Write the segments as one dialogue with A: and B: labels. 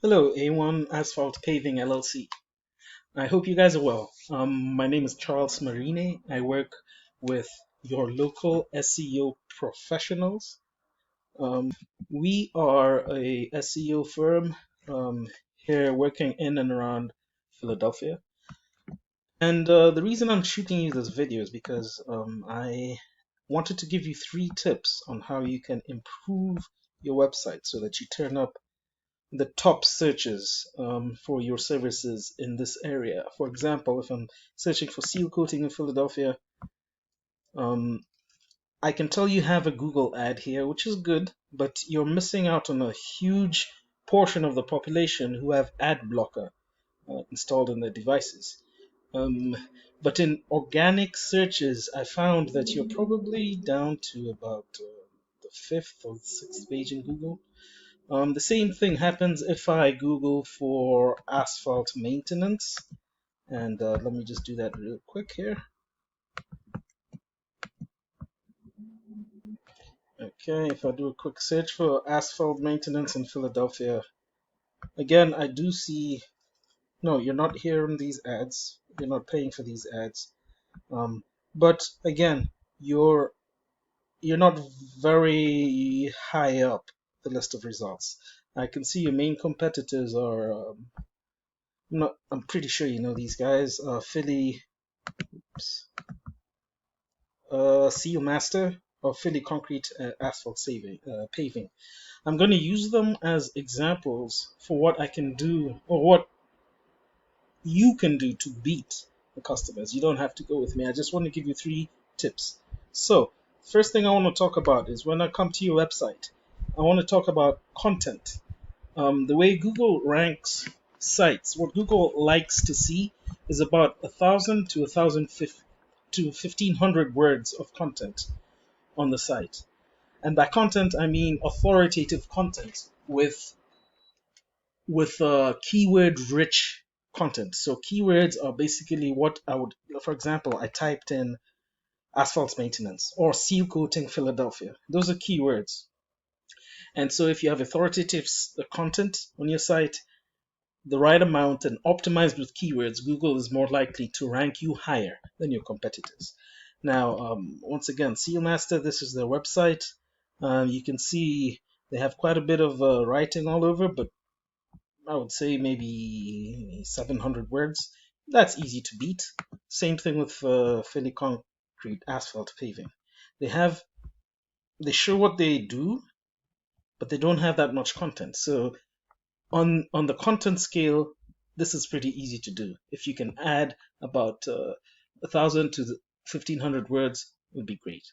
A: Hello, A1 Asphalt Paving LLC. I hope you guys are well. My name is Charles Marine. I work with your local SEO professionals. We are a SEO firm here working in and around Philadelphia. And the reason I'm shooting you this video is because I wanted to give you 3 tips on how you can improve your website so that you turn up the top searches for your services in this area. For example, if I'm searching for seal coating in Philadelphia, um, I can tell you have a Google ad here, which is good, but you're missing out on a huge portion of the population who have ad blocker installed in their devices. Um, but in organic searches, I found that you're probably down to about the 5th or 6th page in Google. The same thing happens if I Google for asphalt maintenance. And let me just do that real quick here. Okay, if I do a quick search for asphalt maintenance in Philadelphia, again, I do see, no, you're not hearing these ads. You're not paying for these ads. But again, you're you're not very high up the list of results. I can see your main competitors are, I'm pretty sure you know these guys, Philly, Seal Master or Philly Concrete Asphalt Paving. I'm going to use them as examples for what I can do or what you can do to beat the customers. You don't have to go with me. I just want to give you 3 tips. So, first thing I want to talk about is when I come to your website, I want to talk about content. The way Google ranks sites, what Google likes to see is about 1,000 to 1,500 words of content on the site. And by content, I mean authoritative content with keyword-rich content. So keywords are basically what I would, for example, I typed in asphalt maintenance or seal coating Philadelphia. Those are keywords. And so if you have authoritative content on your site, the right amount and optimized with keywords, Google is more likely to rank you higher than your competitors. Now, once again, Sealmaster, this is their website. You can see they have quite a bit of writing all over, but I would say maybe 700 words. That's easy to beat. Same thing with Philly Concrete Asphalt Paving. They have they show what they do, but they don't have that much content. So on the content scale, this is pretty easy to do. If you can add about 1,000 to 1,500 words, it would be great.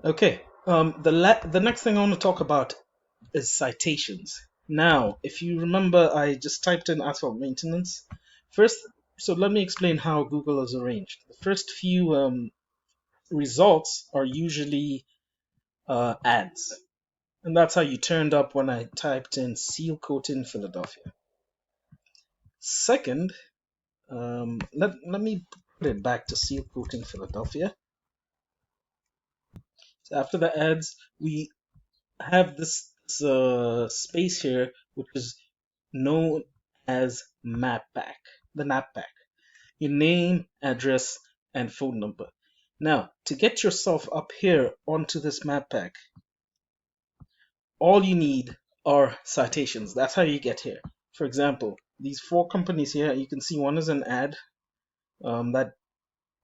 A: Okay, the next thing I want to talk about is citations. Now, if you remember, I just typed in asphalt maintenance. First, so let me explain how Google is arranged. The first few results are usually ads. And that's how you turned up when I typed in seal coat in Philadelphia. Second, let me put it back to seal coat in Philadelphia. So after the ads, we have this space here, which is known as map pack, the map pack, your name, address, and phone number. Now, to get yourself up here onto this map pack, all you need are citations. That's how you get here. For example, these 4 companies here, you can see one is an ad that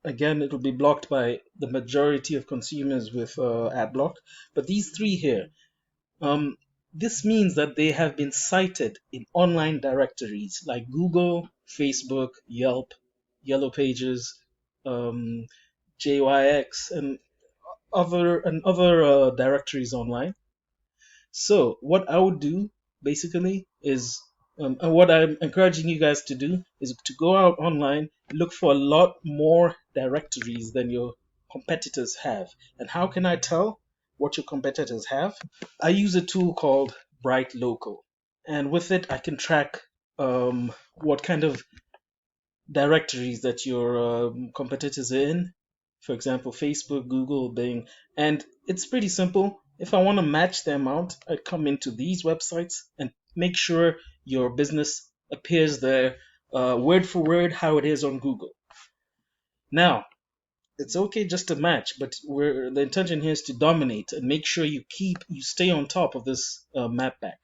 A: again it will be blocked by the majority of consumers with ad block. But these 3 here, um, this means that they have been cited in online directories like Google, Facebook, Yelp, Yellow Pages, um, JYX, and other directories online. So what I would do basically is, and what I'm encouraging you guys to do is to go out online, look for a lot more directories than your competitors have. And how can I tell what your competitors have? I use a tool called Bright Local, and with it I can track what kind of directories that your competitors are in. For example, Facebook, Google, Bing, and it's pretty simple. If I want to match the amount, I come into these websites and make sure your business appears there word for word how it is on Google. Now, it's okay just to match, but the intention here is to dominate and make sure you stay on top of this map pack.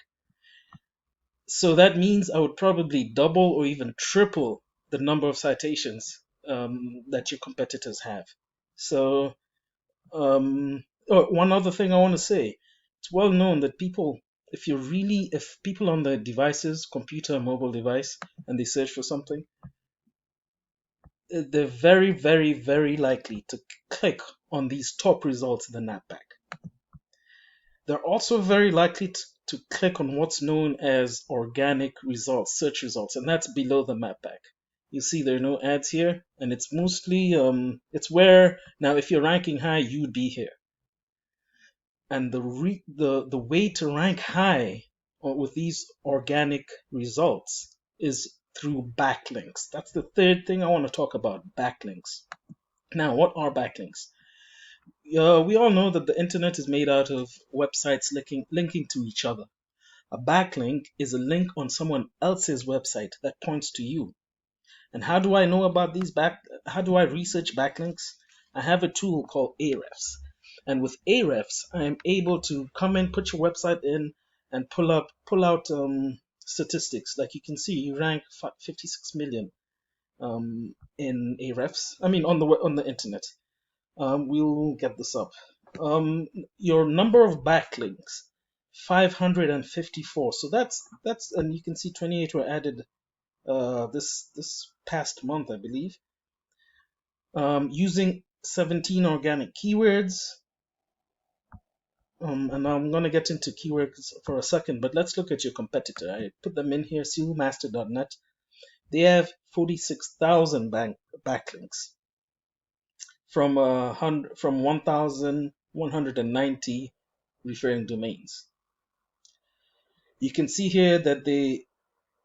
A: So that means I would probably double or even triple the number of citations that your competitors have. So, one other thing I want to say, it's well known that if people on their devices, computer, mobile device, and they search for something, they're very, very, very likely to click on these top results in the NAPBAC. They're also very likely to click on what's known as organic results, search results, and that's below the map pack. You see there are no ads here, and it's mostly, it's where, now if you're ranking high, you'd be here. And the way to rank high with these organic results is through backlinks. That's the third thing I want to talk about, backlinks. Now, what are backlinks? We all know that the internet is made out of websites linking to each other. A backlink is a link on someone else's website that points to you. And how do I know about how do I research backlinks? I have a tool called Ahrefs. And with Ahrefs, I am able to come in, put your website in, and pull out statistics. Like you can see, you rank 56 million in Ahrefs. I mean, on the internet. We'll get this up. Your number of backlinks, 554. So that's and you can see 28 were added this past month, I believe. Using 17 organic keywords. And I'm going to get into keywords for a second, but let's look at your competitor. I put them in here, sealmaster.net. They have 46,000 backlinks from 1,190 referring domains. You can see here that they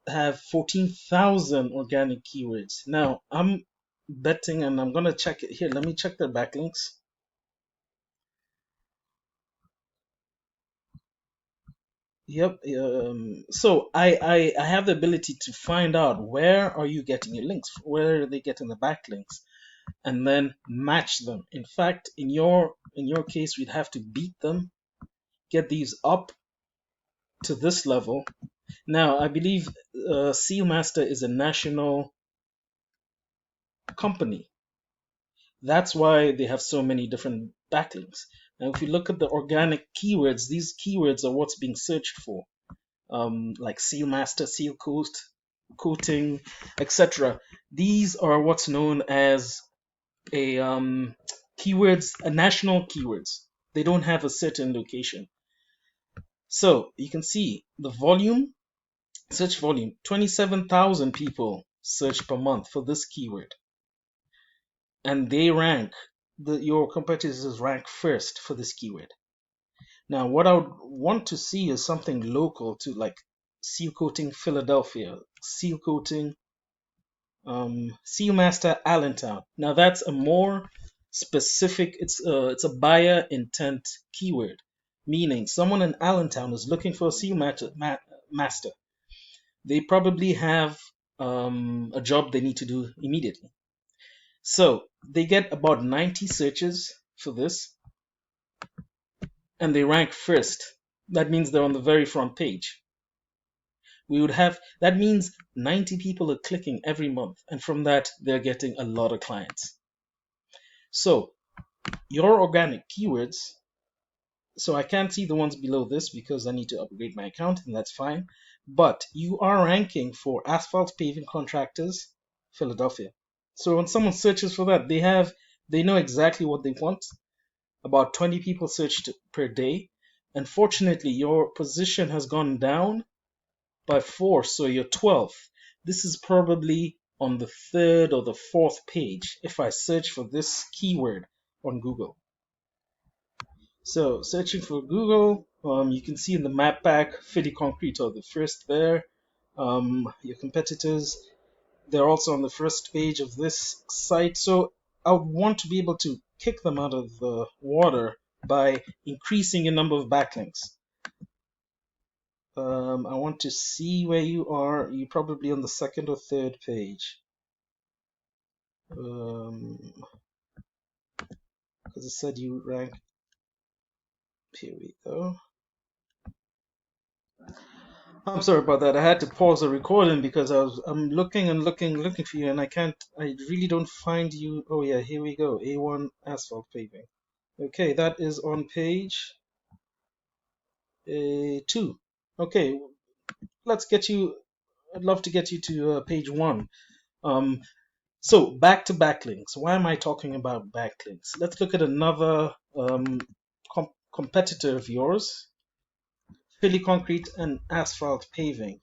A: have 14,000 organic keywords. Now, I'm betting, and I'm going to check it here. Let me check their backlinks. Yep. So I have the ability to find out where are you getting your links, where are they getting the backlinks, and then match them. In fact, in your case, we'd have to beat them, get these up to this level. Now, I believe Sealmaster is a national company. That's why they have so many different backlinks. Now, if you look at the organic keywords, these keywords are what's being searched for. Like Sealmaster, seal coating, etc. These are what's known as a national keywords. They don't have a certain location. So you can see the search volume, 27,000 people search per month for this keyword, and they your competitors rank first for this keyword. Now, what I would want to see is something local to, like seal coating Philadelphia, seal coating Sealmaster Allentown. Now that's a more specific. It's a buyer intent keyword, meaning someone in Allentown is looking for a Sealmaster. They probably have a job they need to do immediately. So they get about 90 searches for this, and they rank first. That means they're on the very front page. That means 90 people are clicking every month, and from that they're getting a lot of clients. So your organic keywords, so I can't see the ones below this because I need to upgrade my account, and that's fine, but you are ranking for asphalt paving contractors Philadelphia. So when someone searches for that, they know exactly what they want. About 20 people searched per day. Unfortunately, your position has gone down by 4, so you're 12th. This is probably on the 3rd or the 4th page if I search for this keyword on Google. So searching for Google, you can see in the map pack, Philly Concrete are the first there. Your competitors, they're also on the first page of this site. So I want to be able to kick them out of the water by increasing the number of backlinks. I want to see where you are. You're probably on the second or third page. Because it said you rank. Here we go. I'm sorry about that. I had to pause the recording because I'm looking and looking for you, and I really don't find you. Oh yeah, here we go. A1 asphalt paving. Okay, that is on page 2. Okay, let's get you. I'd love to get you to page 1. Um, so back to backlinks. Why am I talking about backlinks? Let's look at another competitor of yours, Philly Concrete and Asphalt Paving.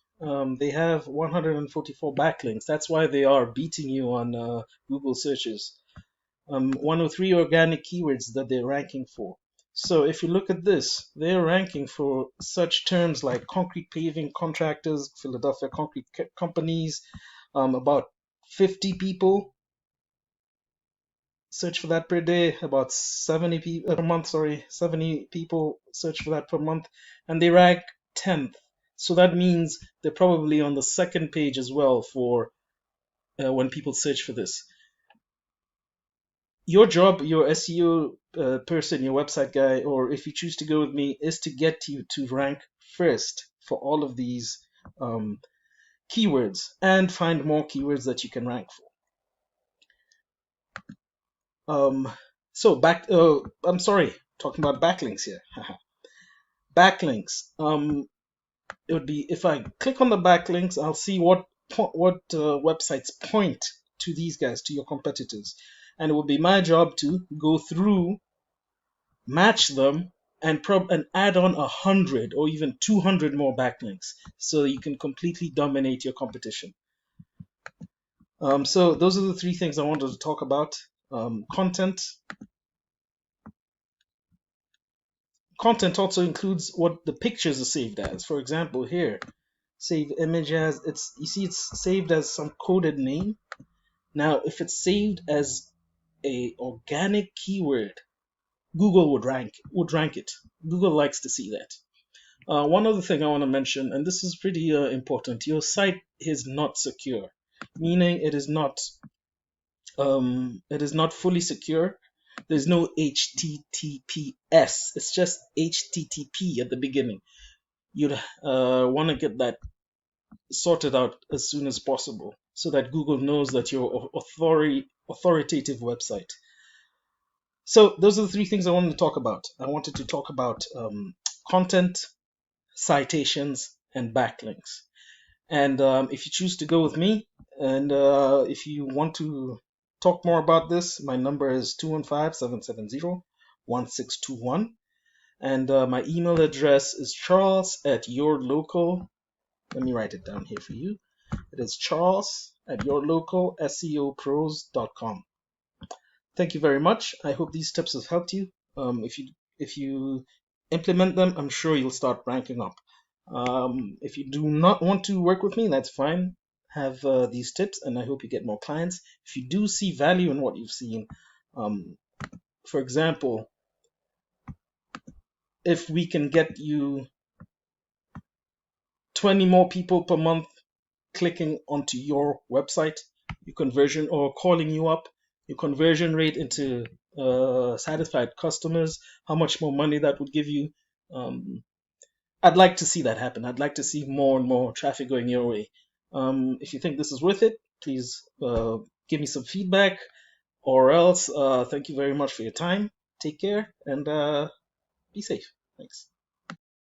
A: They have 144 backlinks. That's why they are beating you on Google searches. 103 organic keywords that they're ranking for. So if you look at this, they're ranking for such terms like concrete paving contractors, Philadelphia concrete companies, about 50 people search for that per day, about 70 people per month, 70 people search for that per month, and they rank 10th. So that means they're probably on the second page as well for when people search for this. Your job, your SEO person, your website guy, or if you choose to go with me, is to get you to rank first for all of these keywords and find more keywords that you can rank for. So back, I'm sorry, talking about backlinks here. Backlinks. It would be if I click on the backlinks, I'll see what websites point to these guys, to your competitors, and it would be my job to go through, match them, and add on 100 or even 200 more backlinks, so you can completely dominate your competition. So those are the 3 things I wanted to talk about. Content. Content also includes what the pictures are saved as. For example, here, save image as, you see it's saved as some coded name. Now, if it's saved as a organic keyword, Google would rank it. Google likes to see that. One other thing I want to mention, and this is pretty important, your site is not secure, meaning it is not fully secure. There's no HTTPS. It's just HTTP at the beginning. You'd want to get that sorted out as soon as possible so that Google knows that you're an authoritative website. So those are the 3 things I wanted to talk about. I wanted to talk about content, citations, and backlinks. And if you choose to go with me, and if you want to talk more about this, my number is 215-770-1621. And my email address is charles@yourlocal. Let me write it down here for you. It is charles@yourlocalseopros.com. Thank you very much. I hope these tips have helped you. If you implement them, I'm sure you'll start ranking up. If you do not want to work with me, that's fine. Have these tips, and I hope you get more clients. If you do see value in what you've seen, for example, if we can get you 20 more people per month clicking onto your website, your conversion, or calling you up, your conversion rate into satisfied customers, how much more money that would give you. I'd like to see that happen. I'd like to see more and more traffic going your way. If you think this is worth it, please give me some feedback, or else thank you very much for your time. Take care and be safe. Thanks.